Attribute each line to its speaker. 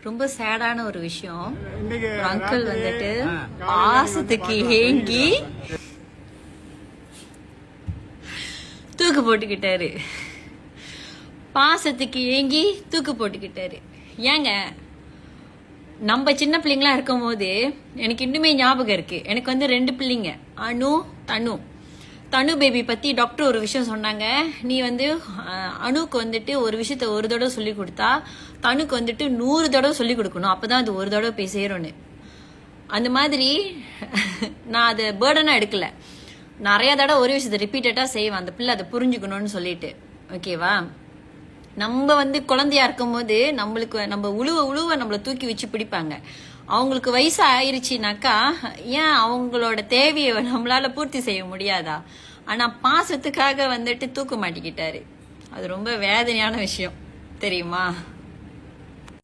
Speaker 1: ரொம்ப சேடான ஒரு விஷயம். அங்கிள் வந்துட்டு பாசத்துக்கு ஏங்கி தூக்கு போட்டுக்கிட்டாரு. பாசத்துக்கு ஏங்கி தூக்கு போட்டுக்கிட்டாரு. ஏங்க, நம்ம சின்ன பிள்ளைங்களா இருக்கும் போது எனக்கு இன்னுமே ஞாபகம் இருக்கு. எனக்கு வந்து 2 பிள்ளைங்க, அனு தனு. தனு பேபி பத்தி டாக்டர் ஒரு விஷயம் சொன்னாங்க. நீ வந்து அணுக்கு வந்துட்டு ஒரு விஷயத்த ஒரு தடவை சொல்லி கொடுத்தா தனுக்கு வந்துட்டு 100 தடவை சொல்லி கொடுக்கணும், அப்பதான் அது ஒரு தடவை போய் சேரும்னு. அந்த மாதிரி நான் அதை பேர்டனா எடுக்கல, நிறைய தடவை ஒரு விஷயத்த ரிப்பீட்டடா செய்வேன், அந்த பிள்ளை அதை புரிஞ்சுக்கணும்னு சொல்லிட்டு. ஓகேவா? நம்ம வந்து குழந்தையா இருக்கும் போது நம்மளுக்கு நம்ம உழுவ நம்மள தூக்கி வச்சு பிடிப்பாங்க. அவங்களுக்கு வயசு ஆயிருச்சுனாக்கா ஏன் அவங்களோட தேவையை நம்மளால பூர்த்தி செய்ய முடியாதா? ஆனா பாசத்துக்காக வந்துட்டு தூக்க மாட்டிக்கிட்டாரு. அது ரொம்ப வேதனையான விஷயம் தெரியுமா?